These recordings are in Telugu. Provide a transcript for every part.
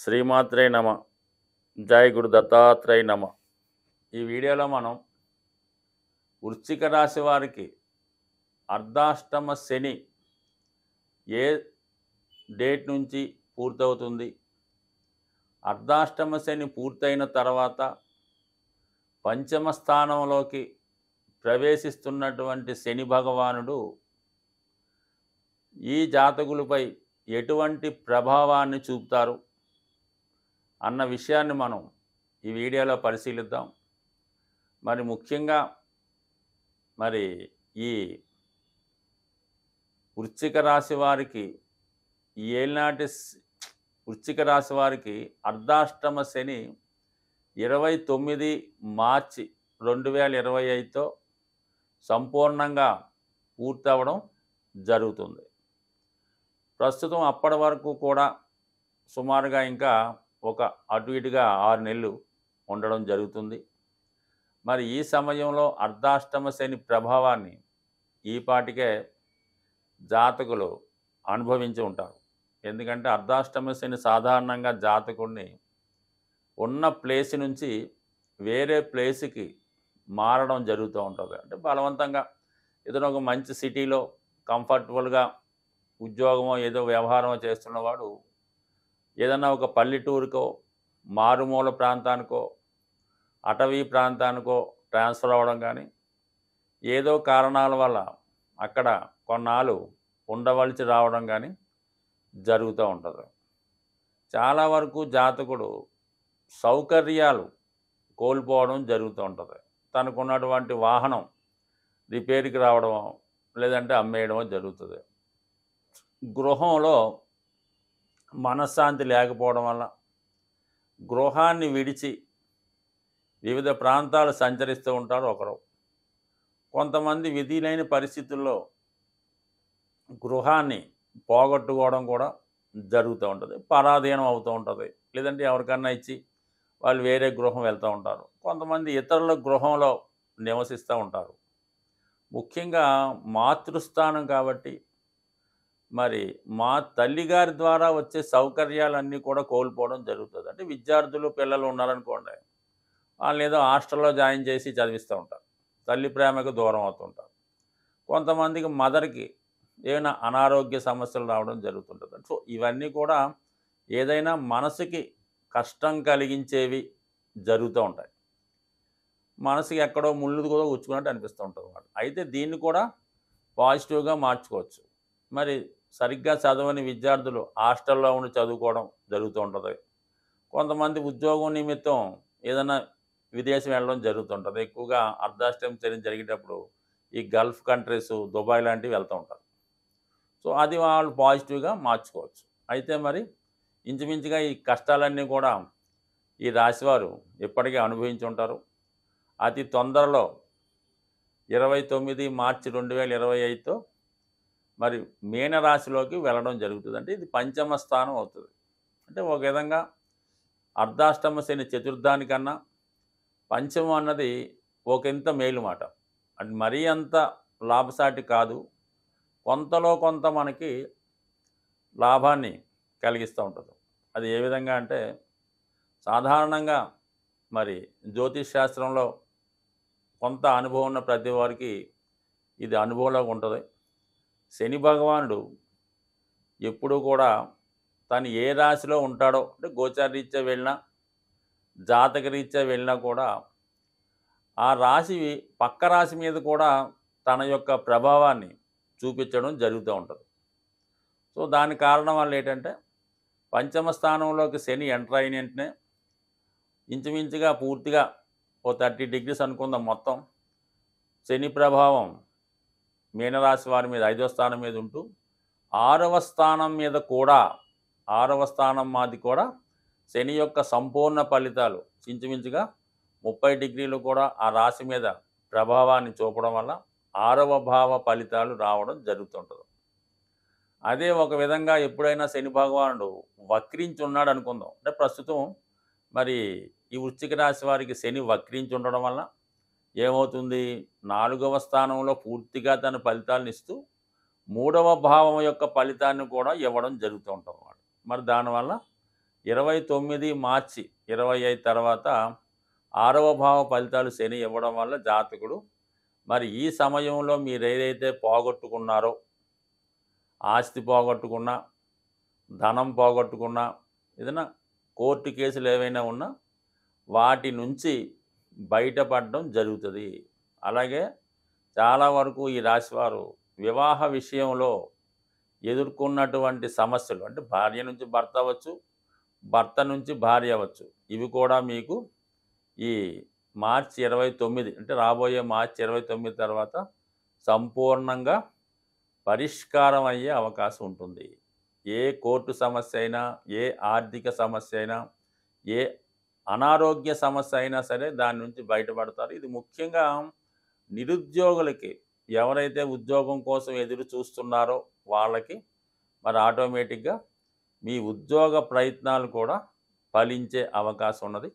శ్రీమాత్రే నమ. జై గురు దత్తాత్రేయ నమ. ఈ వీడియోలో మనం వృశ్చిక రాశి వారికి అర్ధాష్టమ శని ఏ డేట్ నుంచి పూర్తవుతుంది, అర్ధాష్టమ శని పూర్తయిన తర్వాత పంచమ స్థానంలోకి ప్రవేశిస్తున్నటువంటి శని భగవానుడు ఈ జాతకులపై ఎటువంటి ప్రభావాన్ని చూపుతారు అన్న విషయాన్ని మనం ఈ వీడియోలో పరిశీలిద్దాం. మరి ముఖ్యంగా ఈ వృశ్చిక రాశి వారికి ఏనాటి వృశ్చిక రాశి వారికి అర్ధాష్టమ శని 29 మార్చి 2025తో సంపూర్ణంగా పూర్తవడం జరుగుతుంది. ప్రస్తుతం అప్పటి వరకు కూడా సుమారుగా ఇంకా ఒక అటు ఇటుగా 6 నెలలు ఉండడం జరుగుతుంది. మరి ఈ సమయంలో అర్ధాష్టమ శని ప్రభావాన్ని ఈపాటికే జాతకులు అనుభవించి ఉంటారు. ఎందుకంటే అర్ధాష్టమ శని సాధారణంగా జాతకుడిని ఉన్న ప్లేస్ నుంచి వేరే ప్లేస్కి మారడం జరుగుతూ ఉంటుంది. అంటే బలవంతంగా ఏదైనా ఒక మంచి సిటీలో కంఫర్టబుల్గా ఉద్యోగమో ఏదో వ్యవహారమో చేస్తున్నవాడు ఏదన్నా ఒక పల్లెటూరుకో మారుమూల ప్రాంతానికో అటవీ ప్రాంతానికో ట్రాన్స్ఫర్ అవ్వడం కానీ ఏదో కారణాల వల్ల అక్కడ కొన్నాళ్ళు ఉండవలసి రావడం కానీ జరుగుతూ ఉంటుంది. చాలా వరకు జాతకుడు సౌకర్యాలు కోల్పోవడం జరుగుతూ ఉంటుంది. తనకున్నటువంటి వాహనం రిపేర్కి రావడం లేదంటే అమ్మేయడమో జరుగుతుంది. గృహంలో మనశ్శాంతి లేకపోవడం వల్ల గృహాన్ని విడిచి వివిధ ప్రాంతాలు సంచరిస్తూ ఉంటారు ఒకరు. కొంతమంది విధి లేని పరిస్థితుల్లో గృహాన్ని పోగొట్టుకోవడం కూడా జరుగుతూ ఉంటుంది. పరాధీనం అవుతూ ఉంటుంది. లేదంటే ఎవరికన్నా ఇచ్చి వాళ్ళు వేరే గృహం వెళ్తూ ఉంటారు. కొంతమంది ఇతరుల గృహంలో నివసిస్తూ ఉంటారు. ముఖ్యంగా మాతృస్థానం కాబట్టి మరి మా తల్లిగారి ద్వారా వచ్చే సౌకర్యాలన్నీ కూడా కోల్పోవడం జరుగుతుంది. అంటే విద్యార్థులు పిల్లలు ఉన్నారనుకోండి, వాళ్ళు ఏదో హాస్టల్లో జాయిన్ చేసి చదివిస్తూ ఉంటారు. తల్లి ప్రేమకు దూరం అవుతుంటారు. కొంతమందికి మదర్కి ఏమైనా అనారోగ్య సమస్యలు రావడం జరుగుతుంటుంది. సో ఇవన్నీ కూడా ఏదైనా మనసుకి కష్టం కలిగించేవి జరుగుతూ ఉంటాయి. మనసుకి ఎక్కడో ముళ్ళు కూడా ఉచ్చుకున్నట్టు అనిపిస్తూ ఉంటుంది అన్నమాట. అయితే దీన్ని కూడా పాజిటివ్గా మార్చుకోవచ్చు. మరి సరిగ్గా చదవని విద్యార్థులు హాస్టల్లో ఉండి చదువుకోవడం జరుగుతూ ఉంటుంది. కొంతమంది ఉద్యోగం నిమిత్తం ఏదైనా విదేశం వెళ్ళడం జరుగుతుంటుంది. ఎక్కువగా అర్ధాష్టమ శని జరిగేటప్పుడు ఈ గల్ఫ్ కంట్రీస్, దుబాయ్ లాంటివి వెళ్తూ ఉంటారు. సో అది వాళ్ళు పాజిటివ్గా మార్చుకోవచ్చు. అయితే మరి ఇంచుమించుగా ఈ కష్టాలన్నీ కూడా ఈ రాశివారు ఇప్పటికే అనుభవించి ఉంటారు. అతి తొందరలో 29 మార్చి 2025తో మరి మీనరాశిలోకి వెళ్ళడం జరుగుతుంది. అంటే ఇది పంచమ స్థానం అవుతుంది. అంటే ఒక విధంగా అర్ధాష్టమ శని చతుర్థానికన్నా పంచమం అన్నది ఒకంత మేలు మాట. అది మరీ అంత లాభసాటి కాదు. కొంతలో కొంత మనకి లాభాన్ని కలిగిస్తూ ఉంటుంది. అది ఏ విధంగా అంటే సాధారణంగా మరి జ్యోతిష్ శాస్త్రంలో కొంత అనుభవం ఉన్న ప్రతి వారికి ఇది అనుభవంలో ఉంటుంది. శని భగవానుడు ఎప్పుడూ కూడా తను ఏ రాశిలో ఉంటాడో, అంటే గోచారరీత్యా వెళ్ళినా జాతకరీత్యా వెళ్ళినా కూడా ఆ రాశి పక్క రాశి మీద కూడా తన యొక్క ప్రభావాన్ని చూపించడం జరుగుతూ ఉంటుంది. సో దాని కారణం వల్ల ఏంటంటే పంచమ స్థానంలోకి శని ఎంటర్ అయిన వెంటనే ఇంచుమించుగా పూర్తిగా ఓ 30 డిగ్రీస్ అనుకుందాం మొత్తం శని ప్రభావం మీనరాశి వారి మీద 5వ స్థానం మీద ఉంటూ 6వ స్థానం మీద కూడా 6వ స్థానం మాది కూడా శని యొక్క సంపూర్ణ ఫలితాలు ఇంచుమించుగా 30 డిగ్రీలు కూడా ఆ రాశి మీద ప్రభావాన్ని చూపడం వల్ల 6వ భావ ఫలితాలు రావడం జరుగుతుంటుంది. అదే ఒక విధంగా ఎప్పుడైనా శని భగవానుడు వక్రించి ఉన్నాడు అనుకుందాం. అంటే ప్రస్తుతం మరి ఈ వృశ్చిక రాశి వారికి శని వక్రించి ఉండడం వల్ల ఏమవుతుంది, 4వ స్థానంలో పూర్తిగా తన ఫలితాలను ఇస్తూ 3వ భావం యొక్క ఫలితాన్ని కూడా ఇవ్వడం జరుగుతూ ఉంటుంది అన్నమాట. మరి దానివల్ల 29 మార్చి 25 తర్వాత 6వ భావ ఫలితాలు శని ఇవ్వడం వల్ల జాతకుడు మరి ఈ సమయంలో మీరు ఏదైతే పోగొట్టుకున్నారో, ఆస్తి పోగొట్టుకున్నా, ధనం పోగొట్టుకున్నా, ఏదైనా కోర్టు కేసులు ఏవైనా ఉన్నా వాటి నుంచి బయటపడడం జరుగుతుంది. అలాగే చాలా వరకు ఈ రాశివారు వివాహ విషయంలో ఎదుర్కొన్నటువంటి సమస్యలు, అంటే భార్య నుంచి భర్త అవ్వచ్చు, భర్త నుంచి భార్య అవ్వచ్చు, ఇవి కూడా మీకు ఈ మార్చి 29 అంటే రాబోయే మార్చి 29 తర్వాత సంపూర్ణంగా పరిష్కారం అయ్యే అవకాశం ఉంటుంది. ఏ కోర్టు సమస్య అయినా, ఏ ఆర్థిక సమస్య అయినా, ఏ అనారోగ్య సమస్య అయినా సరే దాని నుంచి బయటపడతారు. ఇది ముఖ్యంగా నిరుద్యోగులకి, ఎవరైతే ఉద్యోగం కోసం ఎదురు చూస్తున్నారో వాళ్ళకి మరి ఆటోమేటిక్గా మీ ఉద్యోగ ప్రయత్నాలు కూడా ఫలించే అవకాశం ఉన్నది.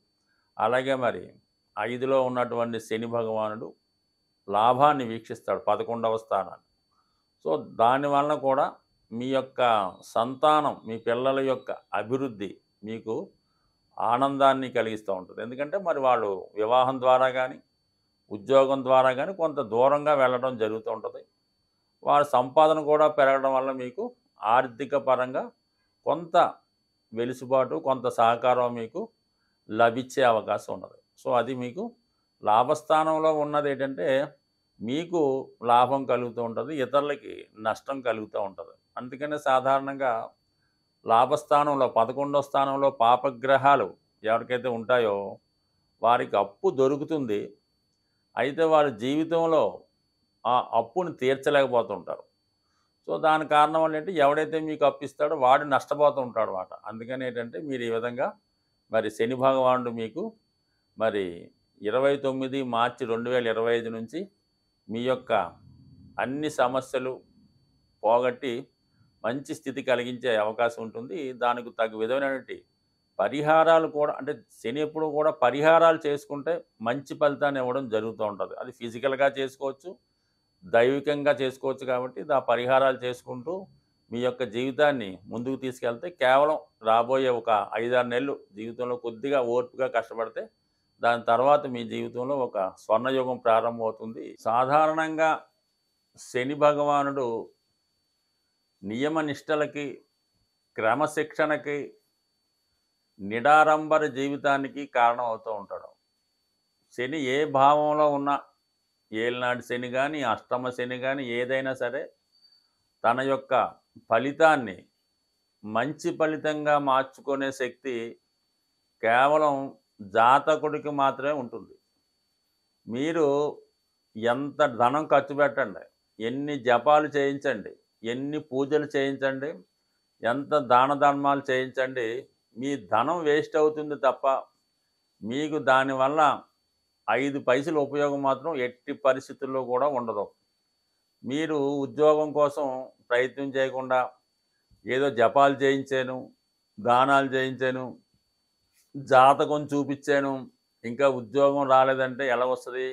అలాగే మరి 5లో ఉన్నటువంటి శని భగవానుడు లాభాన్ని వీక్షిస్తాడు, 11వ స్థానాన్ని. సో దానివల్ల కూడా మీ యొక్క సంతానం, మీ పిల్లల యొక్క అభివృద్ధి మీకు ఆనందాన్ని కలిగిస్తూ ఉంటుంది. ఎందుకంటే మరి వాళ్ళు వివాహం ద్వారా కానీ, ఉద్యోగం ద్వారా కానీ కొంత దూరంగా వెళ్ళడం జరుగుతూ ఉంటుంది. వారి సంపాదన కూడా పెరగడం వల్ల మీకు ఆర్థిక పరంగా కొంత వెలుసుబాటు, కొంత సహకారం మీకు లభించే అవకాశం ఉన్నది. సో అది మీకు లాభస్థానంలో ఉన్నది ఏంటంటే మీకు లాభం కలుగుతూ ఉంటుంది, ఇతరులకి నష్టం కలుగుతూ ఉంటుంది. అందుకనే సాధారణంగా లాభస్థానంలో 11వ స్థానంలో పాపగ్రహాలు ఎవరికైతే ఉంటాయో వారికి అప్పు దొరుకుతుంది. అయితే వారి జీవితంలో ఆ అప్పుని తీర్చలేకపోతుంటారు. సో దాని కారణం వల్ల ఏంటి, ఎవడైతే మీకు అప్పిస్తాడో వాడు నష్టపోతూ ఉంటాడు అన్నమాట. అందుకని ఏంటంటే మీరు ఈ విధంగా మరి శని భగవానుడు మీకు మరి 29 మార్చి 2025 నుంచి మీ యొక్క అన్ని సమస్యలు పోగొట్టి మంచి స్థితి కలిగించే అవకాశం ఉంటుంది. దానికి తగ్గ విధమైనటువంటి పరిహారాలు కూడా, అంటే శని ఎప్పుడు కూడా పరిహారాలు చేసుకుంటే మంచి ఫలితాన్ని ఇవ్వడం జరుగుతూ ఉంటుంది. అది ఫిజికల్గా చేసుకోవచ్చు, దైవికంగా చేసుకోవచ్చు. కాబట్టి ఆ పరిహారాలు చేసుకుంటూ మీ యొక్క జీవితాన్ని ముందుకు తీసుకెళ్తే కేవలం రాబోయే ఒక 5-6 నెలలు జీవితంలో కొద్దిగా ఓర్పుగా కష్టపడితే దాని తర్వాత మీ జీవితంలో ఒక స్వర్ణయుగం ప్రారంభమవుతుంది. సాధారణంగా శని భగవానుడు నియమ నిష్టలకి, క్రమశిక్షణకి, నిడారంబర జీవితానికి కారణం అవుతూ ఉంటాడు. శని ఏ భావంలో ఉన్నా, ఏలినాటి శని కానీ, అష్టమ శని కానీ, ఏదైనా సరే తన యొక్క ఫలితాన్ని మంచి ఫలితంగా మార్చుకునే శక్తి కేవలం జాతకుడికి మాత్రమే ఉంటుంది. మీరు ఎంత ధనం ఖర్చు పెట్టండి, ఎన్ని జపాలు చేయించండి, ఎన్ని పూజలు చేయించండి, ఎంత దాన ధర్మాలు చేయించండి, మీ ధనం వేస్ట్ అవుతుంది తప్ప మీకు దానివల్ల 5 పైసలు ఉపయోగం మాత్రం ఎట్టి పరిస్థితుల్లో కూడా ఉండదు. మీరు ఉద్యోగం కోసం ప్రయత్నం చేయకుండా ఏదో జపాలు చేయించాను, దానాలు చేయించాను, జాతకం చూపించాను, ఇంకా ఉద్యోగం రాలేదంటే ఎలా వస్తుంది?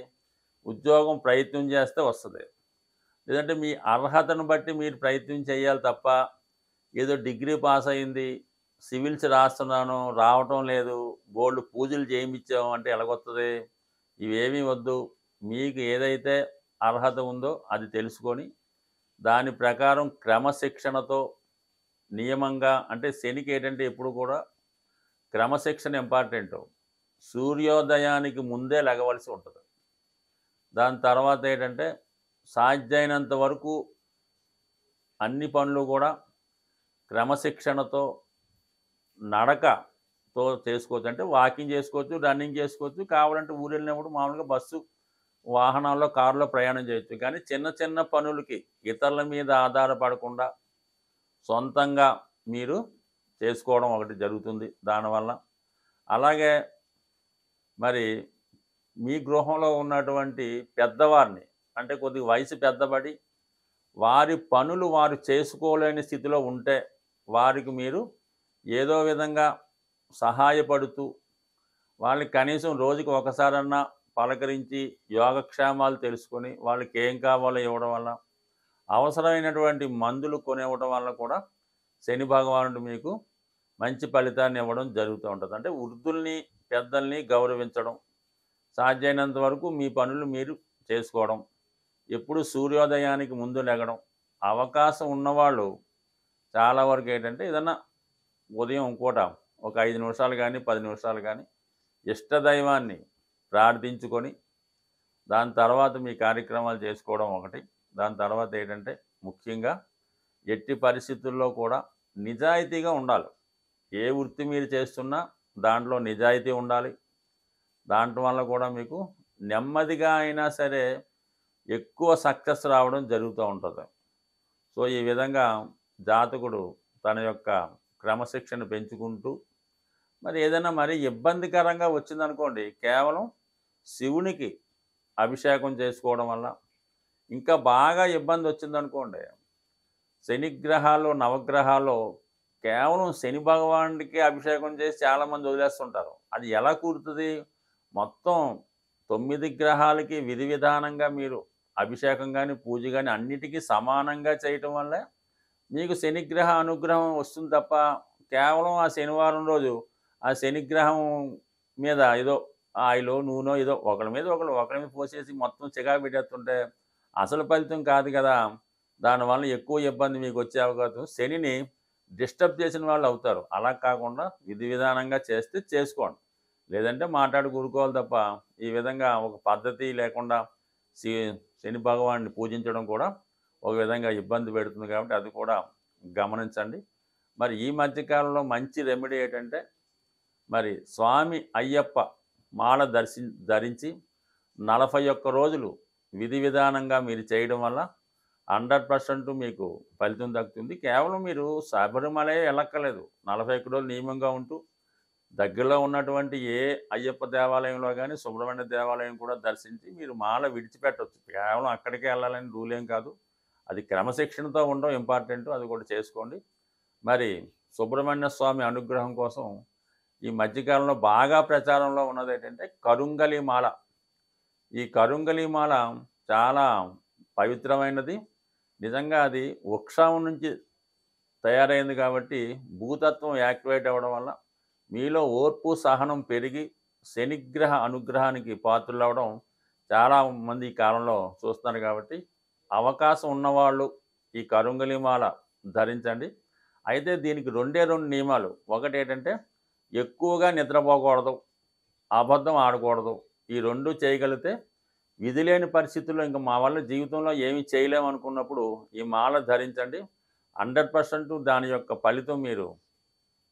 ఉద్యోగం ప్రయత్నం చేస్తే వస్తుంది. లేదంటే మీ అర్హతను బట్టి మీరు ప్రయత్నం చేయాలి తప్ప ఏదో డిగ్రీ పాస్ అయింది, సివిల్స్ రాస్తున్నాను, రావటం లేదు, బోల్డ్ పూజలు చేయించాము అంటే ఎలాగొస్తుంది? ఇవేమీ వద్దు. మీకు ఏదైతే అర్హత ఉందో అది తెలుసుకొని దాని ప్రకారం క్రమశిక్షణతో నియమంగా, అంటే శనికి ఏంటంటే ఎప్పుడు కూడా క్రమశిక్షణ ఇంపార్టెంట్. సూర్యోదయానికి ముందే లెగవలసి ఉంటుంది. దాని తర్వాత ఏంటంటే సాధ్యమైనంత వరకు అన్ని పనులు కూడా క్రమశిక్షణతో, నడకతో చేసుకోవచ్చు. అంటే వాకింగ్ చేసుకోవచ్చు, రన్నింగ్ చేసుకోవచ్చు, కావాలంటే ఊరు వెళ్ళినప్పుడు మామూలుగా బస్సు, వాహనాల్లో, కారులో ప్రయాణం చేయొచ్చు. కానీ చిన్న చిన్న పనులకి ఇతరుల మీద ఆధారపడకుండా సొంతంగా మీరు చేసుకోవడం ఒకటి జరుగుతుంది దానివల్ల. అలాగే మరి మీ గృహంలో ఉన్నటువంటి పెద్దవారిని, అంటే కొద్దిగా వయసు పెద్దబడి వారి పనులు వారు చేసుకోలేని స్థితిలో ఉంటే వారికి మీరు ఏదో విధంగా సహాయపడుతూ వాళ్ళకి కనీసం రోజుకి ఒకసారన్నా పలకరించి యోగక్షేమాలు తెలుసుకొని వాళ్ళకి ఏం కావాలో ఇవ్వడం వల్ల, అవసరమైనటువంటి మందులు కొనివ్వడం వల్ల కూడా శని భగవానుడు మీకు మంచి ఫలితాన్ని ఇవ్వడం జరుగుతూ ఉంటుంది. అంటే వృద్ధుల్ని, పెద్దల్ని గౌరవించడం, సాధ్యమైనంత వరకు మీ పనులు మీరు చేసుకోవడం, ఎప్పుడు సూర్యోదయానికి ముందు లెగడం. అవకాశం ఉన్నవాళ్ళు చాలా వరకు ఏంటంటే ఏదన్నా ఉదయం పూట ఒక 5 నిమిషాలు గానీ, 10 నిమిషాలు గానీ ఇష్టదైవాన్ని ప్రార్థించుకొని, దాని తర్వాత మీ కార్యక్రమాలు చేసుకోవడం ఒకటి. దాని తర్వాత ఏంటంటే ముఖ్యంగా ఎట్టి పరిస్థితుల్లో కూడా నిజాయితీగా ఉండాలి. ఏ వృత్తి మీరు చేస్తున్నా దాంట్లో నిజాయితీ ఉండాలి. దాంట్లో వల్ల కూడా మీకు నెమ్మదిగా అయినా సరే ఎక్కువ సక్సెస్ రావడం జరుగుతూ ఉంటుంది. సో, ఈ విధంగా జాతకుడు తన యొక్క క్రమశిక్షణ పెంచుకుంటూ మరి ఏదైనా మరీ ఇబ్బందికరంగా వచ్చిందనుకోండి, కేవలం శివునికి అభిషేకం చేసుకోవడం వల్ల, ఇంకా బాగా ఇబ్బందొచ్చిందనుకోండి, శనిగ్రహాలు, నవగ్రహాల్లో కేవలం శని భగవానుడికి అభిషేకం చేసి చాలామంది వదిలేస్తుంటారు. అది ఎలా కుదురుతది? మొత్తం 9 గ్రహాలకి విధి విధానంగా మీరు అభిషేకం గాని, పూజ గాని అన్నిటికీ సమానంగా చేయటం వల్లే మీకు శనిగ్రహ అనుగ్రహం వస్తుంది తప్ప, కేవలం ఆ శనివారం రోజు ఆ శనిగ్రహం మీద ఏదో ఆయిలో, నూనెో ఏదో ఒకళ్ళ మీద పోసేసి మొత్తం చికాకు పెట్టేస్తుంటే అసలు ఫలితం కాదు కదా! దానివల్ల ఎక్కువ ఇబ్బంది మీకొచ్చే అవకాశం శనిని డిస్టర్బ్ చేసిన వాళ్ళు అవుతారు. అలా కాకుండా విధి విధానంగా చేస్తే చేసుకోండి. లేదంటే మాట్లాడి కూరుకోవాలి తప్ప, ఈ విధంగా ఒక పద్ధతి లేకుండా శి శని భగవానుడిని పూజించడం కూడా ఒక విధంగా ఇబ్బంది పెడుతుంది కాబట్టి అది కూడా గమనించండి. మరి ఈ మధ్య కాలంలో మంచి రెమెడీ ఏంటంటే, మరి స్వామి అయ్యప్ప మాల ధరించి 41 రోజులు విధి విధానంగా మీరు చేయడం వల్ల 100% మీకు ఫలితం దక్కుతుంది. కేవలం మీరు శబరిమలే వెళ్ళక్కర్లేదు. 41 రోజులు నియమంగా ఉంటూ దగ్గరలో ఉన్నటువంటి ఏ అయ్యప్ప దేవాలయంలో గానీ, సుబ్రహ్మణ్య దేవాలయం కూడా దర్శించి మీరు మాల విడిచిపెట్టొచ్చు. కేవలం అక్కడికే వెళ్ళాలని రూల్ ఏం కాదు. అది క్రమశిక్షణతో ఉండడం ఇంపార్టెంటు. అది కూడా చేసుకోండి. మరి సుబ్రహ్మణ్య స్వామి అనుగ్రహం కోసం ఈ మధ్యకాలంలో బాగా ప్రచారంలో ఉన్నదేంటంటే కరుంగలి మాల. ఈ కరుంగలి మాల చాలా పవిత్రమైనది. నిజంగా అది వృక్షం నుంచి తయారైంది కాబట్టి భూతత్వం యాక్టివేట్ అవ్వడం వల్ల మీలో ఓర్పు, సహనం పెరిగి శనిగ్రహ అనుగ్రహానికి పాత్రులవ్వడం చాలామంది ఈ కాలంలో చూస్తున్నారు కాబట్టి, అవకాశం ఉన్నవాళ్ళు ఈ కరుంగలి మాల ధరించండి. అయితే దీనికి 2 నియమాలు. ఒకటేంటంటే ఎక్కువగా నిద్రపోకూడదు, అబద్ధం ఆడకూడదు. ఈ 2 చేయగలిగితే విధి లేని పరిస్థితుల్లో ఇంక మా వల్ల జీవితంలో ఏమీ చేయలేమనుకున్నప్పుడు ఈ మాల ధరించండి. 100% దాని యొక్క ఫలితం మీరు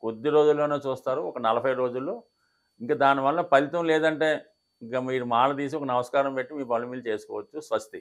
కొద్ది రోజుల్లోనే చూస్తారు. ఒక 40 రోజుల్లో. ఇంక దానివల్ల ఫలితం లేదంటే ఇంక మీరు మాల తీసి ఒక నమస్కారం పెట్టి మీ పనులు మీరు చేసుకోవచ్చు. స్వస్తి.